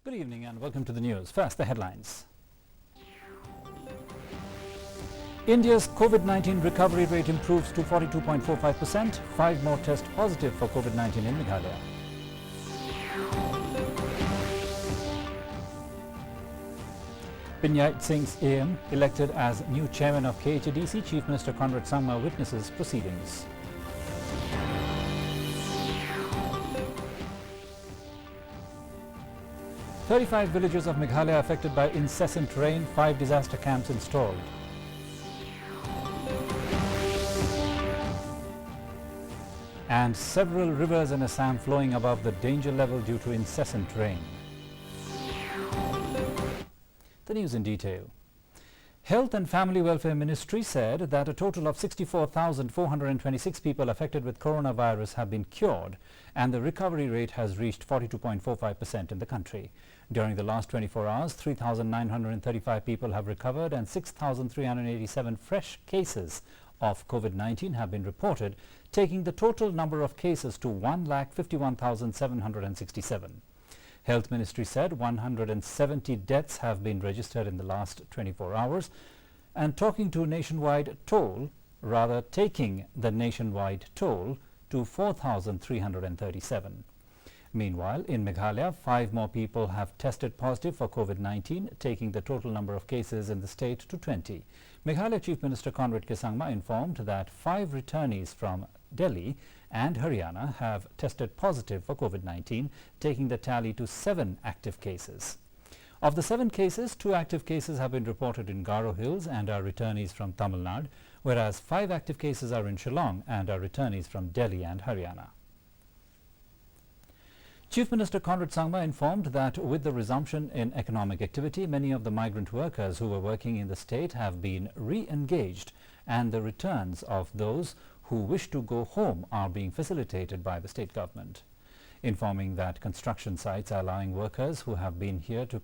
Good evening and welcome to the news. First, the headlines. India's COVID-19 recovery rate improves to 42.45%. 5 more test positive for COVID-19 in Meghalaya. PYNIAID SYIEM elected as new chairman of KHADC. Chief Minister Conrad Sangma witnesses proceedings. "35 villages of Meghalaya affected by incessant rain, 5 disaster camps installed." And several rivers in Assam flowing above the danger level due to incessant rain. The news in detail. Health and Family Welfare Ministry said that a total of 64,426 people affected with coronavirus have been cured, and the recovery rate has reached 42.45% in the country. During the last 24 hours, 3,935 people have recovered and 6,387 fresh cases of COVID-19 have been reported, taking the total number of cases to 1,51,767. Health Ministry said 170 deaths have been registered in the last 24 hours and taking the nationwide toll to 4,337. Meanwhile, in Meghalaya, 5 more people have tested positive for COVID-19, taking the total number of cases in the state to 20. Meghalaya Chief Minister Conrad Sangma informed that 5 returnees from Delhi and Haryana have tested positive for COVID-19, taking the tally to 7 active cases. Of the 7 cases, 2 active cases have been reported in Garo Hills and are returnees from Tamil Nadu, whereas 5 active cases are in Shillong and are returnees from Delhi and Haryana. Chief Minister Conrad Sangma informed that with the resumption in economic activity, many of the migrant workers who were working in the state have been re-engaged, and the returns of those who wish to go home are being facilitated by the state government. Informing that construction sites are allowing workers who have been here to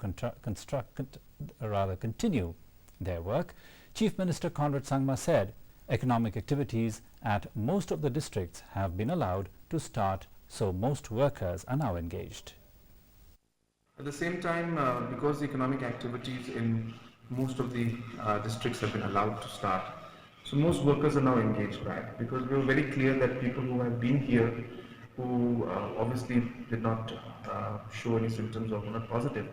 continue their work, Chief Minister Conrad Sangma said economic activities at most of the districts have been allowed to start, so most workers are now engaged. At the same time, because the economic activities in most of the districts have been allowed to start, so most workers are now engaged back, because we were very clear that people who have been here, who obviously did not show any symptoms or were not positive.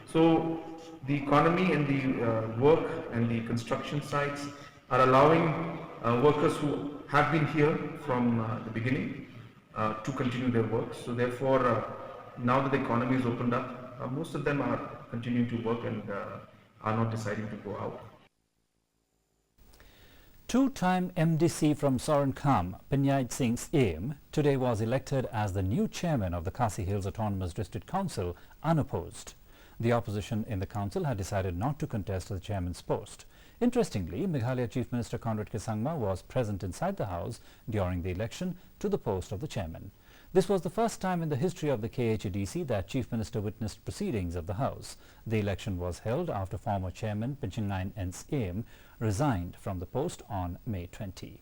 So the economy and the work and the construction sites are allowing workers who have been here from the beginning to continue their work. So therefore, now that the economy is opened up, most of them are continuing to work and are not deciding to go out. Two-time MDC from Sorankam, PYNIAID SYIEM, today was elected as the new chairman of the Khasi Hills Autonomous District Council, unopposed. The opposition in the council had decided not to contest the chairman's post. Interestingly, Meghalaya Chief Minister Conrad Sangma was present inside the house during the election to the post of the chairman. This was the first time in the history of the KHADC that Chief Minister witnessed proceedings of the house. The election was held after former chairman PYNIAID SYIEM resigned from the post on May 20.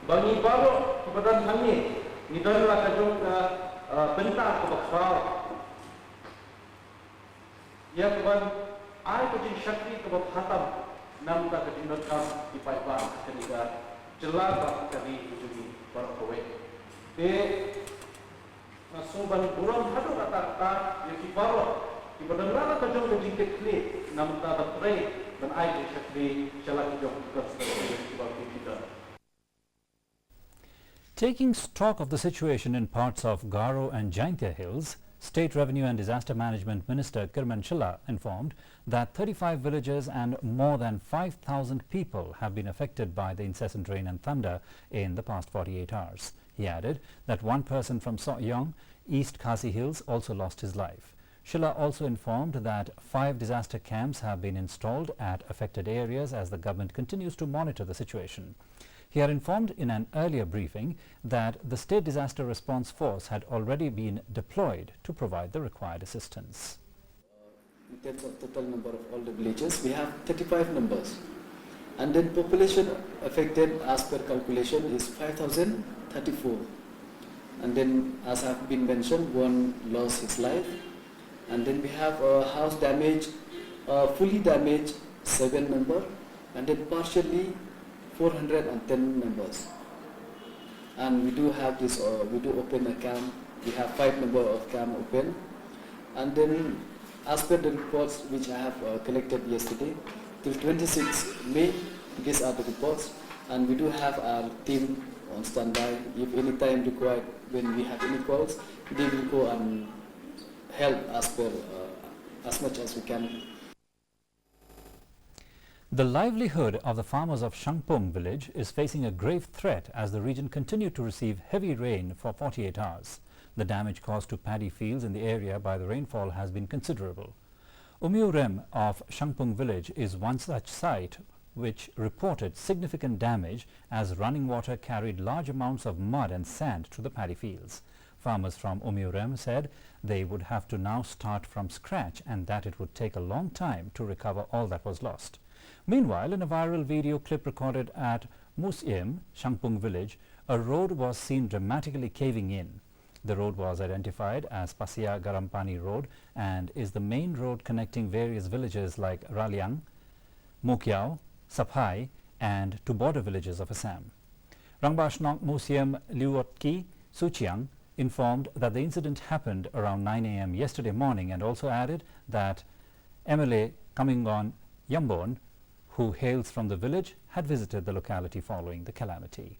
Bagi baru kepada kami, nidalah kajung bentar kebaksar. Ya kawan, ai kajing syakti kebab hatam, nam tak kajing nakam di paipan ketiga jelas kami ujungi baru kowe. Nasuban buram hadu kata yang baru di badanlah kajung kajing tekli nam tak terpre dan ai kajing syakti jelas kajung kebaksar kebab kita. Taking stock of the situation in parts of Garo and Jaintia Hills, State Revenue and Disaster Management Minister Kirman Shilla informed that 35 villages and more than 5,000 people have been affected by the incessant rain and thunder in the past 48 hours. He added that 1 person from Shillong, East Khasi Hills, also lost his life. Shilla also informed that 5 disaster camps have been installed at affected areas as the government continues to monitor the situation. He had informed in an earlier briefing that the State Disaster Response Force had already been deployed to provide the required assistance. In terms of total number of all the villages, we have 35 numbers. And then population affected as per calculation is 5,034. And then, as have been mentioned, one lost his life. And then we have house damage, fully damaged 7 members, and then partially 410 members. And we do have this, we do open a camp. We have 5 members of camp open. And then, as per the reports which I have collected yesterday, till 26 May, these are the reports. And we do have our team on standby. If any time required, when we have any calls, they will go and help as much as we can. The livelihood of the farmers of SHANGPUNG village is facing a grave threat as the region continued to receive heavy rain for 48 hours. The damage caused to paddy fields in the area by the rainfall has been considerable. Umiurem of SHANGPUNG village is one such site which reported significant damage as running water carried large amounts of mud and sand to the paddy fields. Farmers from Umiurem said they would have to now start from scratch and that it would take a long time to recover all that was lost. Meanwhile, in a viral video clip recorded at SYIEM, SHANGPUNG village, a road was seen dramatically caving in. The road was identified as Pasia Garampani Road and is the main road connecting various villages like Raliang, Mokyao, Saphai and to border villages of Assam. Rangbashnok Museum Liuotki Suchiang informed that the incident happened around 9 a.m. yesterday morning and also added that MLA Kamingon Yambon, who hails from the village, had visited the locality following the calamity.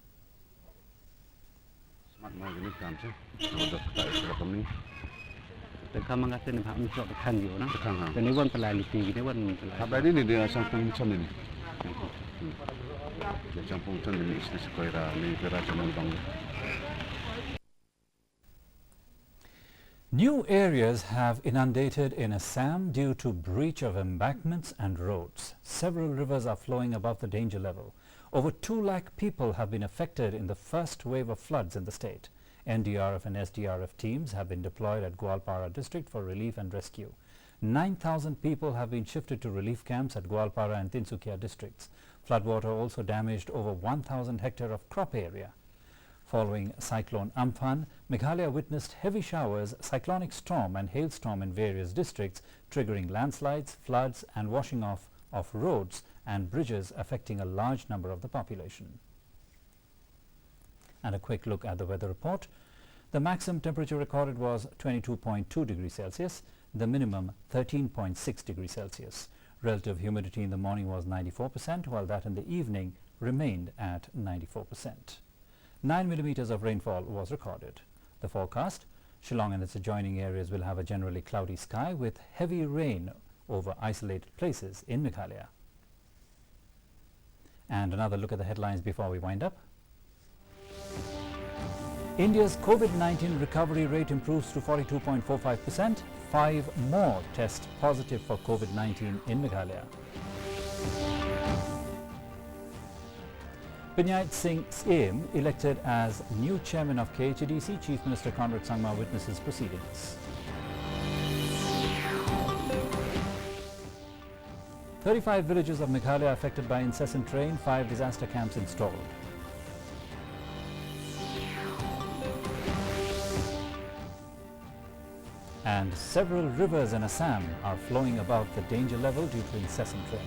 New areas have inundated in Assam due to breach of embankments and roads. Several rivers are flowing above the danger level. Over 2 lakh people have been affected in the first wave of floods in the state. NDRF and SDRF teams have been deployed at Gwalpara district for relief and rescue. 9,000 people have been shifted to relief camps at Gwalpara and Tinsukia districts. Floodwater also damaged over 1,000 hectares of crop area. Following Cyclone Amphan, Meghalaya witnessed heavy showers, cyclonic storm and hailstorm in various districts, triggering landslides, floods and washing off of roads and bridges affecting a large number of the population. And a quick look at the weather report. The maximum temperature recorded was 22.2 degrees Celsius, the minimum 13.6 degrees Celsius. Relative humidity in the morning was 94%, while that in the evening remained at 94%. 9 millimeters of rainfall was recorded. The forecast: Shillong and its adjoining areas will have a generally cloudy sky with heavy rain over isolated places in Meghalaya. And another look at the headlines before we wind up. India's COVID-19 recovery rate improves to 42.45%. 5 more test positive for COVID-19 in Meghalaya. PYNIAID SYIEM elected as new chairman of KHADC. Chief Minister Conrad Sangma witnesses proceedings. 35 villages of Meghalaya affected by incessant rain, 5 disaster camps installed. And several rivers in Assam are flowing above the danger level due to incessant rain.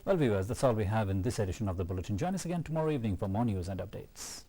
Well, viewers, that's all we have in this edition of the Bulletin. Join us again tomorrow evening for more news and updates.